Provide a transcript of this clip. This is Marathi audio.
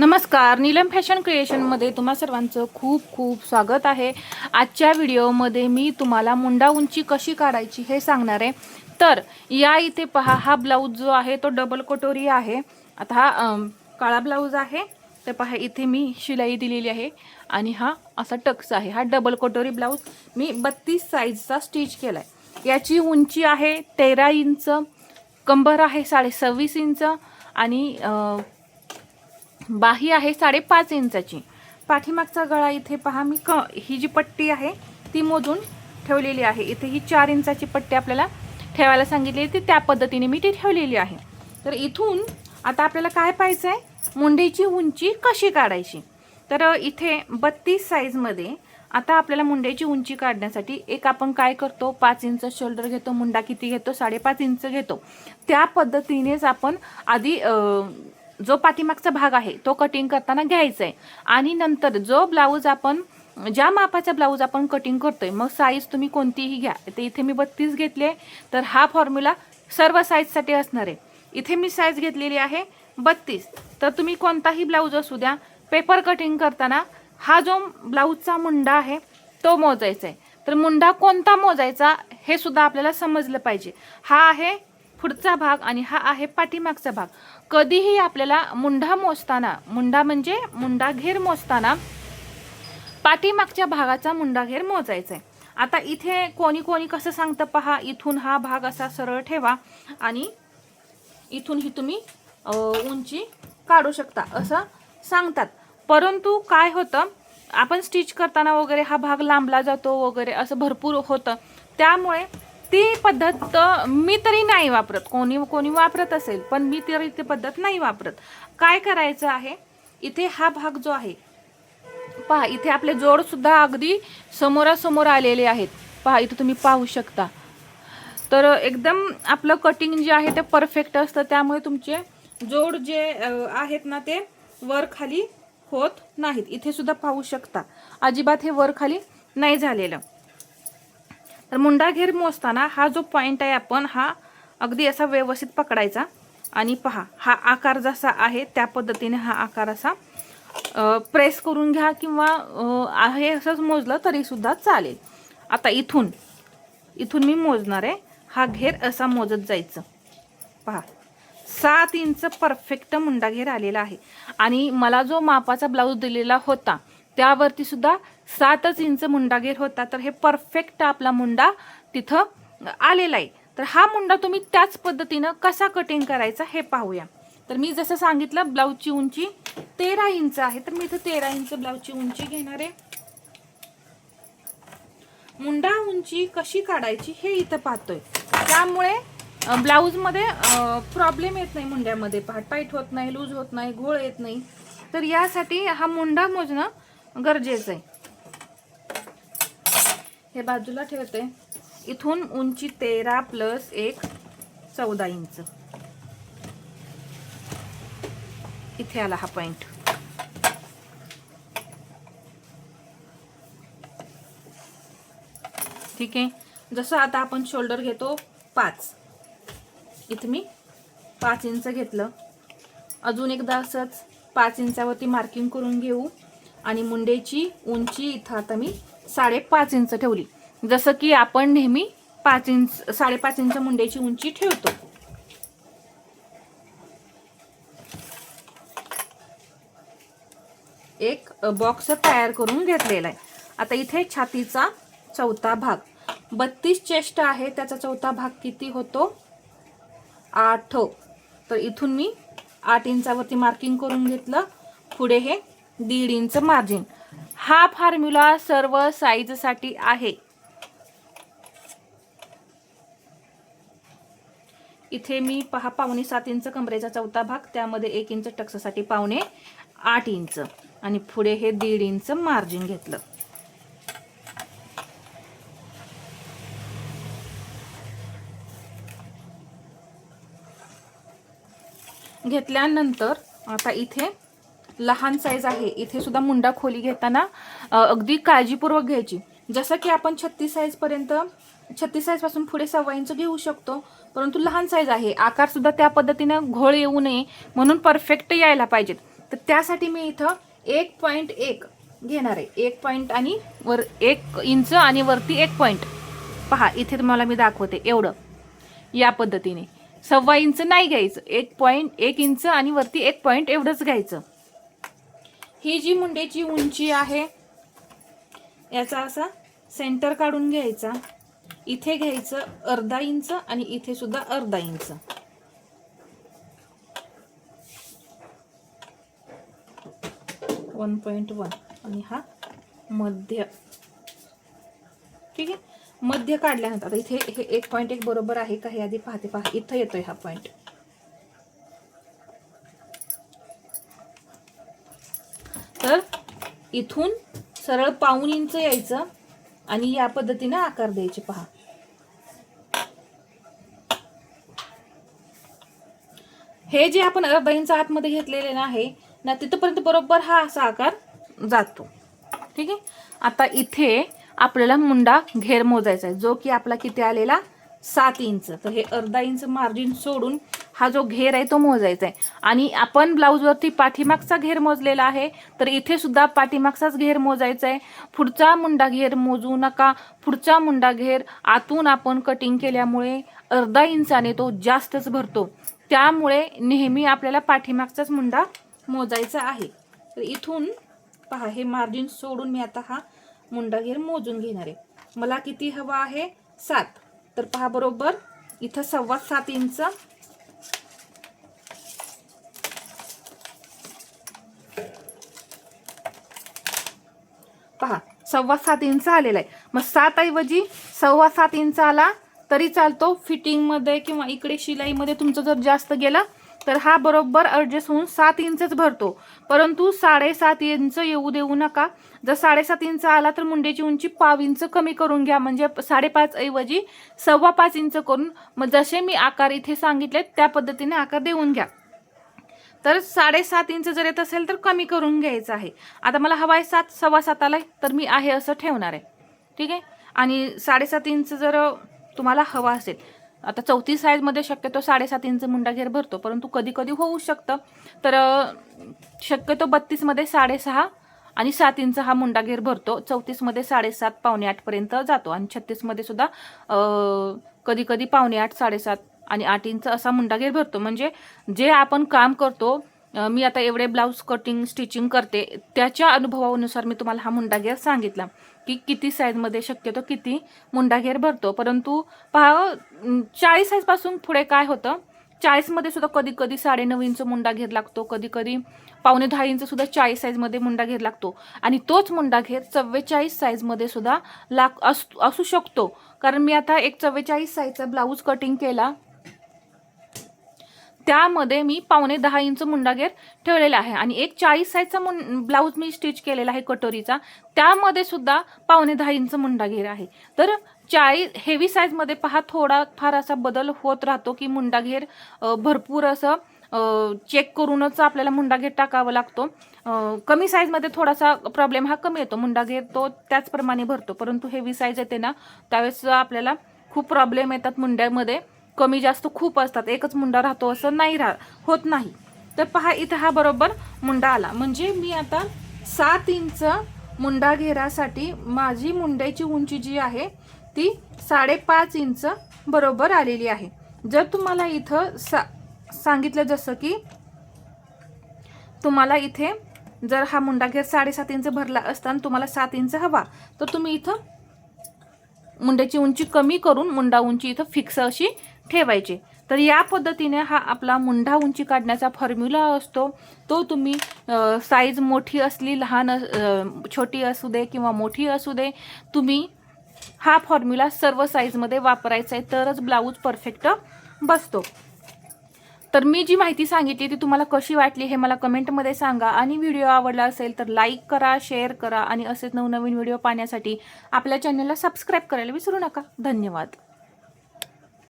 नमस्कार, नीलम फॅशन क्रिएशनमध्ये तुम्हा सर्वांचं खूप खूप स्वागत आहे। आजच्या व्हिडिओमध्ये मी तुम्हाला मुंडा उंची कशी काढायची हे सांगणार आहे। तर या इथे पहा, हा ब्लाऊज जो आहे तो डबल कटोरी आहे। आता हा काळा ब्लाऊज आहे, तर पहा इथे मी शिलाई दिलेली आहे आणि हा असा टक्स आहे। हा डबल कटोरी ब्लाऊज मी 32 साईजचा स्टिच केलाय। याची उंची आहे 13 इंच, कंबर आहे 26.5 इंच आणि बाही आहे 5.5 इंचाची। पाठीमागचा गळा इथे पहा, मी ही जी पट्टी आहे ती मोजून ठेवलेली आहे। इथे ही 4 इंचाची पट्टी आपल्याला ठेवायला सांगितली आहे, त्या पद्धतीने मी ती ठेवलेली आहे। तर इथून आता आपल्याला काय पाहायचं आहे, मुंडेची उंची कशी काढायची। तर इथे 32 साईजमध्ये आता आपल्याला मुंड्याची उंची काढण्यासाठी एक आपण काय करतो, 5 इंच शोल्डर घेतो। मुंडा किती घेतो, 5.5 इंच घेतो। त्या पद्धतीनेच आपण आधी जो पाठीमागचा भाग आहे तो कटिंग करताना घ्यायचा आहे आणि नंतर जो ब्लाऊज आपण ज्या मापाचा ब्लाऊज आपण कटिंग करतोय, मग साईज तुम्ही कोणतीही घ्या। ते इथे मी 32 घेतले, तर हा फॉर्म्युला सर्व साईजसाठी असणार आहे। इथे मी साईज घेतलेली आहे 32, तर तुम्ही कोणताही ब्लाऊज असू द्या, पेपर कटिंग करताना हा जो ब्लाऊजचा मुंडा आहे तो मोजायचा आहे। तर मुंडा कोणता मोजायचा हे सुद्धा आपल्याला समजलं पाहिजे। हा आहे पुढचा भाग आणि हा आहे पाठीमागचा भाग। कधीही आपल्याला मुंडा मोजताना, मुंडा म्हणजे मुंडा घेर मोजताना पाठीमागच्या भागाचा मुंडा घेर मोजायचा आहे। आता इथे कोणी कोणी कसं सांगतं पहा, इथून हा भाग असा सरळ ठेवा आणि इथून ही तुम्ही उंची काढू शकता असं सांगतात। परंतु काय होतं, आपण स्टिच करताना वगैरे हा भाग लांबला जातो वगैरे असं भरपूर होतं। त्यामुळे ती पद्धत मी तरी नाही वापरत। कोणी कोणी वापरत असेल, पण मी तरी ती पद्धत नाही वापरत। काय करायचं आहे, इथे हा भाग जो आहे पहा, इथे आपले जोड सुद्धा अगदी समोरासमोर आलेले आहेत। पहा इथे तुम्ही पाहू शकता। तर एकदम आपलं कटिंग जे आहे ते परफेक्ट असतं, त्यामुळे तुमचे जोड जे आहेत ना ते वर खाली होत नाहीत। इथे सुद्धा पाहू शकता, अजिबात हे वर खाली नाही झालेलं। तर मुंडा घेर मोजताना हा जो पॉइंट आहे, आपण हा अगदी असा व्यवस्थित पकडायचा आणि पहा, हा आकार जसा आहे त्या पद्धतीने हा आकार असा प्रेस करून घ्या किंवा आहे असंच मोजलं तरी सुद्धा चालेल। आता इथून मी मोजणार आहे, हा घेर असा मोजत जायचं। पहा 7 इंच परफेक्ट मुंडा घेर आलेला आहे आणि मला जो मापाचा ब्लाऊज दिलेला होता त्यावरती सुद्धा 7च इंच मुंडा घेर होता। तर हे परफेक्ट आपला मुंडा तिथं आलेला आहे। तर हा मुंडा तुम्ही त्याच पद्धतीनं कसा कटिंग करायचा हे पाहूया। तर मी जसं सांगितलं, ब्लाऊजची उंची 13 इंच आहे, तर मी इथं 13 इंच ब्लाऊजची उंची घेणार आहे। मुंडा उंची कशी काढायची हे इथं पाहतोय, त्यामुळे ब्लाऊजमध्ये प्रॉब्लेम येत नाही। मुंड्यामध्ये पहा, टाईट होत नाही, लूज होत नाही, घोळ येत नाही। तर यासाठी हा मुंडा मोजणं गरजेचं आहे। हे बाजूला ठेवते। इथून उंची 13 + 1 14 इंच इथे आला हा पॉइंट। ठीक आहे, जसं आता आपण शोल्डर घेतो 5, इथे मी 5 इंच घेतलं। अजून एकदा असंच 5 इंचावरती मार्किंग करून घेऊ आणि मुंडेची उंची इथं आता मी 5.5 इंच ठेवली, जसं की आपण नेहमी 5.5 इंच मुंडेची उंची ठेवतो। एक बॉक्स तयार करून घेतलेला आहे। आता इथे छातीचा चौथा भाग, 32 चेस्ट आहे, त्याचा चौथा भाग किती होतो, 8। तर इथून मी 8 इंचावरती मार्किंग करून घेतलं। पुढे हे 1.5 इंच मार्जिन। हा फॉर्म्युला सर्व साईजसाठी आहे। इथे मी पहा 7.25 इंच कमरेचा चौथा भाग, त्यामध्ये 1 इंच टक्ससाठी 7.25 इंच आणि पुढे हे 1.5 इंच मार्जिन घेतलं। घेतल्यानंतर आता इथे लहान साईज आहे, इथे सुद्धा मुंडा खोली घेताना अगदी काळजीपूर्वक घ्यायची। जसं की आपण 36 साईज पर्यंत, 36 साईज पासून पुढे 1.25 इंच घेऊ शकतो, परंतु लहान साईज आहे, आकार सुद्धा त्या पद्धतीने घोळ येऊ नये म्हणून परफेक्ट यायला पाहिजेत। तर त्यासाठी मी इथं 1.1 घेणार आहे. 1 पॉईंट आणि 1 इंच आणि वरती 1 पॉईंट. पहा इथे तुम्हाला मी दाखवते एवढं. या पद्धतीने 1.25 इंच नाही घ्यायचं, 1 इंच आणि वरती 1 पॉईंट एवढंच घ्यायचं. ही जी मुंड्याची उंची आहे याचा असा सेंटर काढून घ्यायचा. इथे घ्यायचं 1/2 इंच आणि इथे सुद्धा 1/2 इंच. .1 आणि हा मध्य. ठीक आहे, मध्य काढल्यानंतर आता इथे हे 1.1 बरोबर आहे का हे आधी पाहते. पहा इथं येतोय हा पॉइंट. तर इथून सरळ 1.5 इंच यायचं आणि या पद्धतीने आकार द्यायचे. पहा हे जे आपण 1/2 इंच आतमध्ये घेतलेले आहे ना तिथपर्यंत बरोबर हा असा आकार जातो. ठीक आहे, आता इथे आपल्याला मुंडा घेर मोजायचा आहे जो की आपला किती आलेला 7 इंच. तर हे 1/2 इंच मार्जिन सोडून हा जो घेर आहे तो मोजायचा आहे. आणि आपण ब्लाऊजवरती पाठीमागचा घेर मोजलेला आहे तर इथे सुद्धा पाठीमागचाच घेर मोजायचा आहे. पुढचा मुंडा घेर मोजू नका. पुढचा मुंडा घेर आतून आपण कटिंग केल्यामुळे 1/2 इंचाने तो जास्तच भरतो. त्यामुळे नेहमी आपल्याला पाठीमागचाच मुंडा मोजायचा आहे. तर इथून पहा हे मार्जिन सोडून मी आता हा मुंडा घेर मोजून घेणार आहे. मला किती हवा आहे 7. तर पहा बरोबर इथं 7.25 इंच. पहा 7.25 इंच आलेला आहे. मग 7 ऐवजी 7.25 इंच आला तरी चालतो. फिटिंग मध्ये किंवा इकडे शिलाईमध्ये तुमचं जर जास्त गेलं तर हा बरोबर ॲडजस्ट होऊन 7 इंचच भरतो. परंतु 7.5 इंच येऊ देऊ नका. जर 7.5 इंच आला तर मुंड्याची उंची 1/2 इंच कमी करून घ्या. म्हणजे 5.5 ऐवजी 5.25 इंच करून मग जसे मी आकार इथे सांगितले त्या पद्धतीने आकार देऊन घ्या. तर 7.5 इंच जर येत असेल तर कमी करून घ्यायचं आहे. आता मला हवा आहे 7, 7.25 आलाय तर मी आहे असं ठेवणार आहे. ठीक आहे, आणि 7.5 इंच जर तुम्हाला हवा असेल, आता 34 साईजमध्ये शक्यतो 7.5 इंच मुंडा घेर भरतो, परंतु कधी कधी होऊ शकतं. तर शक्यतो 32 मध्ये 6.5 आणि 7 इंच हा मुंडा घेर भरतो. 34 मध्ये 7.5 पावणे 8 पर्यंत जातो आणि 36 मध्ये सुद्धा कधी कधी पावणे 8, 7.5 आणि 8 इंच असा मुंडा घेर भरतो. म्हणजे जे आपण काम करतो, मी आता एवढे ब्लाऊज कटिंग स्टिचिंग करते त्याच्या अनुभवानुसार मी तुम्हाला हा मुंडा घेर सांगितला की किती साईजमध्ये शक्यतो किती मुंडा घेर भरतो. परंतु पहा 40 साईजपासून पुढे काय होतं, 40 मध्ये सुद्धा कधी कधी 9.5 इंच मुंडा घेर लागतो, कधी कधी पावणे 10 इंच सुद्धा 40 साईजमध्ये मुंडा घेर लागतो. आणि तोच मुंडा घेर 44 साईजमध्ये सुद्धा असू शकतो. कारण मी आता एक 44 साईजचा ब्लाऊज कटिंग केला, त्यामध्ये मी पावणे 10 इंच मुंडा घेर ठेवलेला आहे. आणि एक 40 साईजचा ब्लाऊज मी स्टिच केलेला आहे कटोरीचा, त्यामध्ये सुद्धा पावणे 10 इंच मुंडा घेर आहे. तर 40 हेवी साईजमध्ये पहा थोडा फार असा बदल होत राहतो की मुंडा घेर भरपूर असं चेक करूनच आपल्याला मुंडा घेर टाकावा लागतो. कमी साईजमध्ये थोडासा प्रॉब्लेम हा कमी येतो, मुंडा घेर तो त्याचप्रमाणे भरतो. परंतु हेवी साईज येते ना त्यावेळेस आपल्याला खूप प्रॉब्लेम येतात. मुंड्यामध्ये कमी जास्त खूप असतात, एकच मुंडा राहतो असं नाही होत नाही. तर पहा इथं हा बरोबर मुंडा आला. म्हणजे मी आता 7 इंच मुंडा घेरासाठी माझी मुंड्याची उंची जी आहे ती 5.5 इंच बरोबर आलेली आहे. जर तुम्हाला इथं सांगितलं जसं की तुम्हाला इथे जर हा मुंडा घेर 7.5 इंच भरला असता आणि तुम्हाला 7 इंच हवा तर तुम्ही इथं मुंड्याची उंची कमी करून मुंडा उंची इथं फिक्स अशी ठेवायची. तर या पद्धतीने हा आपला मुंडा उंची काढण्याचा फॉर्म्युला असतो. तो तुम्ही साईज मोठी असली लहान छोटी असू दे किंवा मोठी असू दे, तुम्ही हा फॉर्म्युला सर्व साईजमध्ये वापरायचा आहे तरच ब्लाऊज परफेक्ट बसतो. तर मी जी माहिती सांगितली ती तुम्हाला कशी वाटली हे मला कमेंटमध्ये सांगा. आणि व्हिडिओ आवडला असेल तर लाईक करा, शेअर करा आणि असेच नवनवीन व्हिडिओ पाहण्यासाठी आपल्या चॅनलला सबस्क्राईब करायला विसरू नका. धन्यवाद.